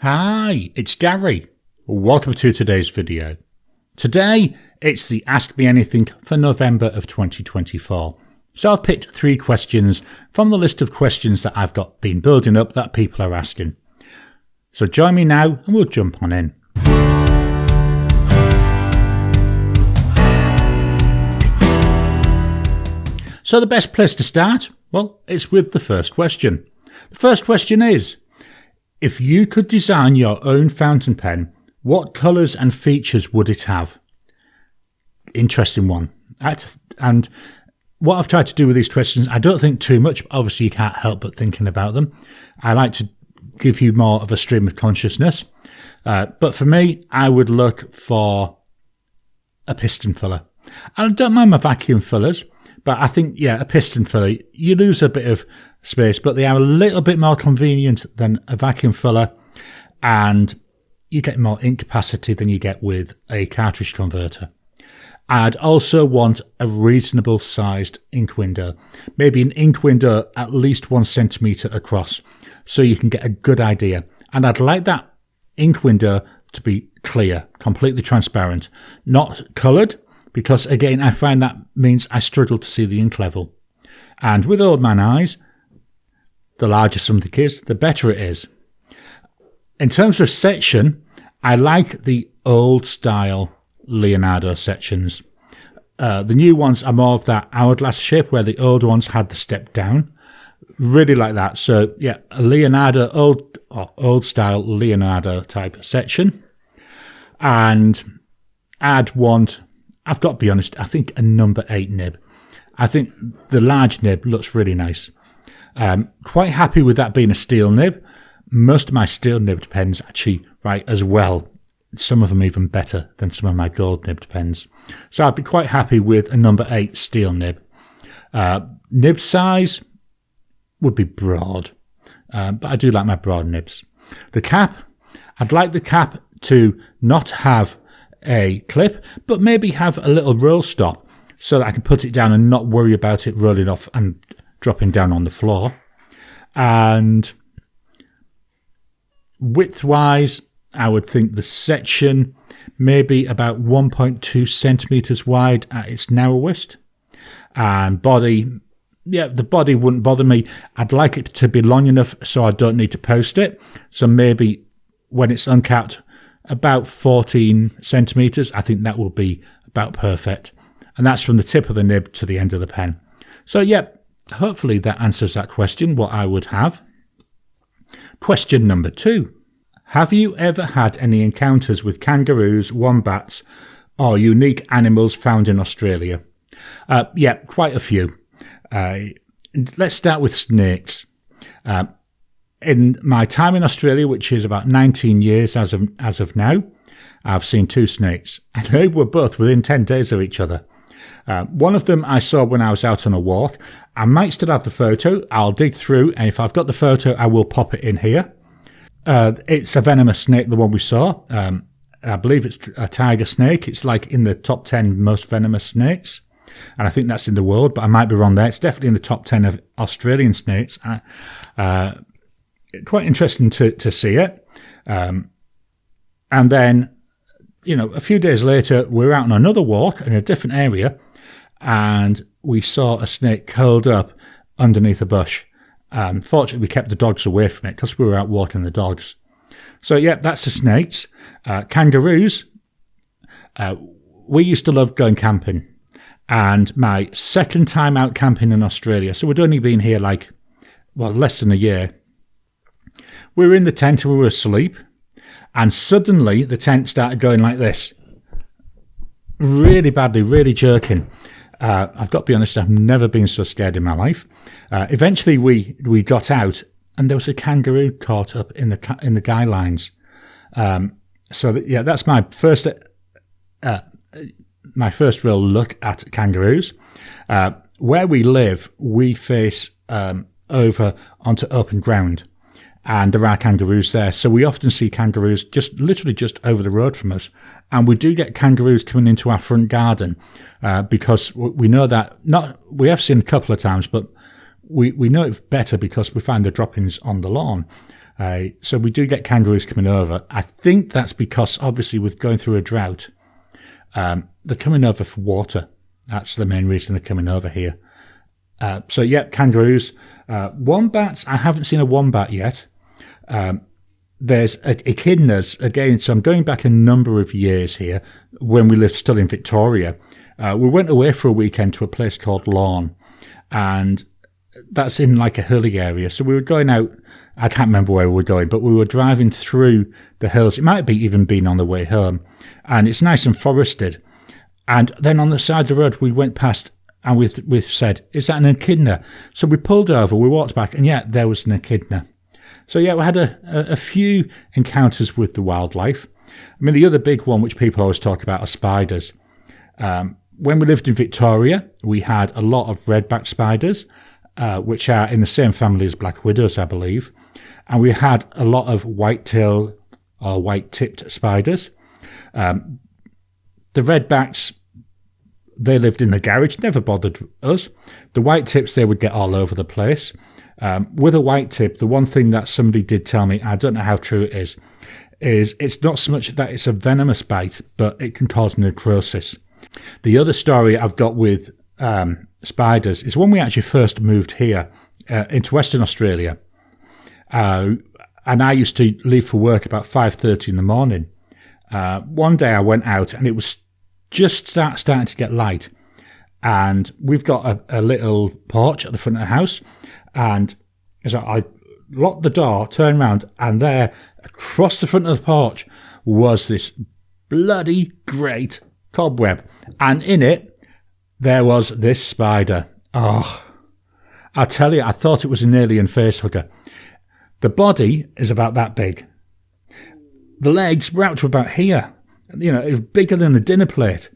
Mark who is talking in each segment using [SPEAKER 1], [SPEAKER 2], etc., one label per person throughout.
[SPEAKER 1] Hi, it's Gary. Welcome to today's video. Today, it's the Ask Me Anything for November of 2024. So I've picked 3 questions from the list of questions that I've got been building up that people are asking. So join me now and we'll jump on in. So the best place to start? Well, it's with the first question. The first question is, if you could design your own fountain pen, what colours and features would it have? Interesting one. And what I've tried to do with these questions, I don't think too much, but obviously you can't help but thinking about them. I like to give you more of a stream of consciousness. But for me, I would look for a piston filler. I don't mind my vacuum fillers, but I think, a piston filler, you lose a bit of space, but they are a little bit more convenient than a vacuum filler, and you get more ink capacity than you get with a cartridge converter. I'd also want a reasonable sized ink window, maybe an ink window at least 1 centimetre across, so you can get a good idea. And I'd like that ink window to be clear, completely transparent, not coloured, because again, I find that means I struggle to see the ink level. And with old man eyes, the larger something is, the better it is. In terms of section, I like the old style Leonardo sections. The new ones are more of that hourglass shape where the old ones had the step down. Really like that. So a Leonardo, old style Leonardo type section. And I'd want, I've got to be honest, I think a number 8 nib. I think the large nib looks really nice. Quite happy with that being a steel nib. Most of my steel nibbed pens actually write as well. Some of them even better than some of my gold nibbed pens. So I'd be quite happy with a number 8 steel nib. Nib size would be broad, but I do like my broad nibs. The cap, I'd like the cap to not have a clip, but maybe have a little roll stop so that I can put it down and not worry about it rolling off and dropping down on the floor. And width-wise, I would think the section maybe about 1.2 centimetres wide at its narrowest. And body, the body wouldn't bother me. I'd like it to be long enough so I don't need to post it. So maybe when it's uncapped, about 14 centimetres. I think that will be about perfect. And that's from the tip of the nib to the end of the pen. So hopefully that answers that question, what I would have. Question number 2. Have you ever had any encounters with kangaroos, wombats, or unique animals found in Australia? Quite a few. Let's start with snakes. In my time in Australia, which is about 19 years as of now, I've seen 2 snakes, and they were both within 10 days of each other. One of them I saw when I was out on a walk. I might still have the photo. I'll dig through, and if I've got the photo, I will pop it in here. It's a venomous snake, the one we saw. I believe it's a tiger snake. It's like in the top 10 most venomous snakes. And I think that's in the world, but I might be wrong there. It's definitely in the top 10 of Australian snakes. Quite interesting to see it. And then, a few days later, we're out on another walk in a different area, and we saw a snake curled up underneath a bush. Fortunately, we kept the dogs away from it because we were out walking the dogs. So, that's the snakes. Kangaroos. We used to love going camping. And my second time out camping in Australia, so we'd only been here less than a year. We were in the tent and we were asleep. And suddenly the tent started going like this. Really badly, really jerking. I've got to be honest, I've never been so scared in my life. Eventually we got out and there was a kangaroo caught up in the guy lines. That's my first real look at kangaroos. Where we live, we face over onto open ground. And there are kangaroos there. So we often see kangaroos literally just over the road from us. And we do get kangaroos coming into our front garden because we know that, we have seen a couple of times, but we know it better because we find the droppings on the lawn. So we do get kangaroos coming over. I think that's because, obviously, with going through a drought, they're coming over for water. That's the main reason they're coming over here. So, yeah, kangaroos. Wombats, I haven't seen a wombat yet. There's echidnas, again, so I'm going back a number of years here, when we lived still in Victoria. We went away for a weekend to a place called Lawn, and that's in like a hilly area. So we were going out, I can't remember where we were going, but we were driving through the hills. It might have even been on the way home, and it's nice and forested. And then on the side of the road, we went past, and we said, is that an echidna? So we pulled over, we walked back, and yeah, there was an echidna. So yeah, we had a few encounters with the wildlife. I mean, the other big one, which people always talk about, are spiders. When we lived in Victoria, we had a lot of redback spiders, which are in the same family as black widows, I believe. And we had a lot of white-tailed or white-tipped spiders. The redbacks, they lived in the garage, never bothered us. The white tips, they would get all over the place. With a white tip, the one thing that somebody did tell me, I don't know how true it is it's not so much that it's a venomous bite, but it can cause necrosis. The other story I've got with spiders is when we actually first moved here into Western Australia, and I used to leave for work about 5:30 in the morning. One day I went out and it was just starting to get light, and we've got a little porch at the front of the house, and so I locked the door, turned around, and there across the front of the porch was this bloody great cobweb, and in it there was this spider. Oh, I tell you, I thought it was an alien facehugger. The body is about that big. The legs were out to about here. You know, it was bigger than a dinner plate.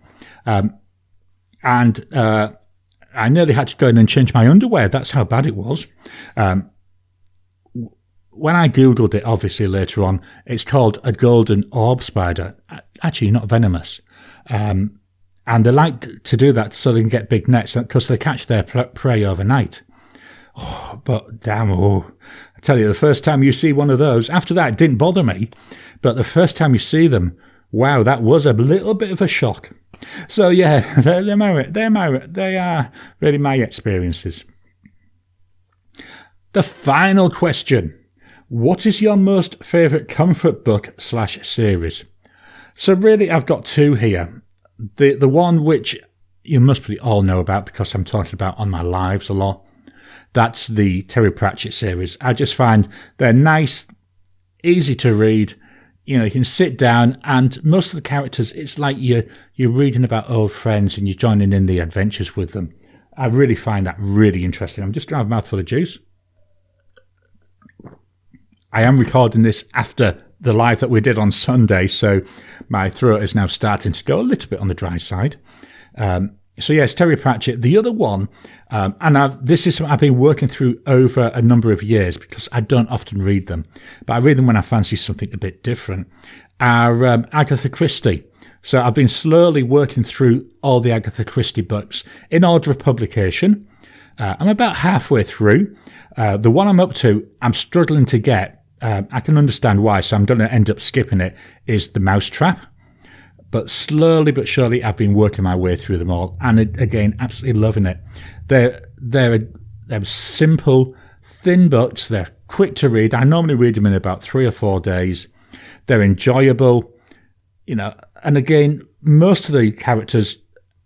[SPEAKER 1] And I nearly had to go in and change my underwear. That's how bad it was. When I Googled it, obviously, later on, it's called a golden orb spider. Actually, not venomous. And they like to do that so they can get big nets, because they catch their prey overnight. Oh, but damn, I tell you, the first time you see one of those, after that, it didn't bother me. But the first time you see them, wow, that was a little bit of a shock. So yeah, they are really my experiences. The final question. What is your most favourite comfort book / series? So really, I've got two here. The one which you must probably all know about because I'm talking about on my lives a lot. That's the Terry Pratchett series. I just find they're nice, easy to read. You know, you can sit down, and most of the characters, it's like you're reading about old friends and you're joining in the adventures with them. I really find that really interesting. I'm just going to have a mouthful of juice. I am recording this after the live that we did on Sunday, so my throat is now starting to go a little bit on the dry side. So yes, Terry Pratchett. The other one, this is something I've been working through over a number of years because I don't often read them, but I read them when I fancy something a bit different, are Agatha Christie. So I've been slowly working through all the Agatha Christie books in order of publication. I'm about halfway through. The one I'm up to, I'm struggling to get. I can understand why, so I'm going to end up skipping it, is The Mousetrap. But slowly but surely, I've been working my way through them all. And again, absolutely loving it. They're simple, thin books. They're quick to read. I normally read them in about 3 or 4 days. They're enjoyable. You know, and again, most of the characters,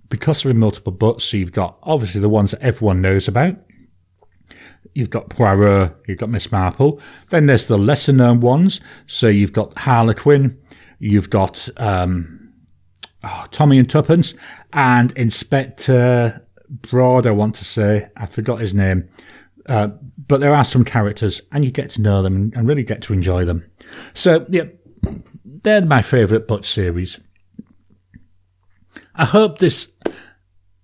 [SPEAKER 1] because they're in multiple books, so you've got obviously the ones that everyone knows about. You've got Poirot, you've got Miss Marple. Then there's the lesser known ones. So you've got Harlequin, you've got Tommy and Tuppence, and Inspector Broad, I want to say. I forgot his name. But there are some characters, and you get to know them and really get to enjoy them. So, yeah, they're my favourite book series. I hope this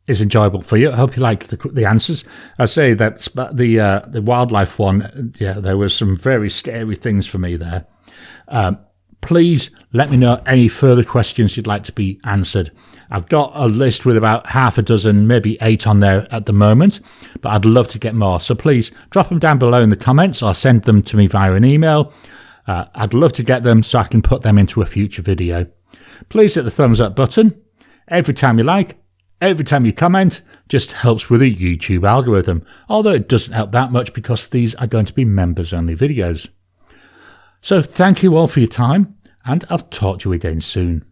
[SPEAKER 1] is enjoyable for you. I hope you like the answers. I say that the wildlife one, yeah, there were some very scary things for me there. please let me know any further questions you'd like to be answered. I've got a list with about half a dozen, maybe 8 on there at the moment, but I'd love to get more. So please drop them down below in the comments or send them to me via an email. I'd love to get them so I can put them into a future video. Please hit the thumbs up button. Every time you like, every time you comment, just helps with the YouTube algorithm, although it doesn't help that much because these are going to be members only videos. So thank you all for your time, and I'll talk to you again soon.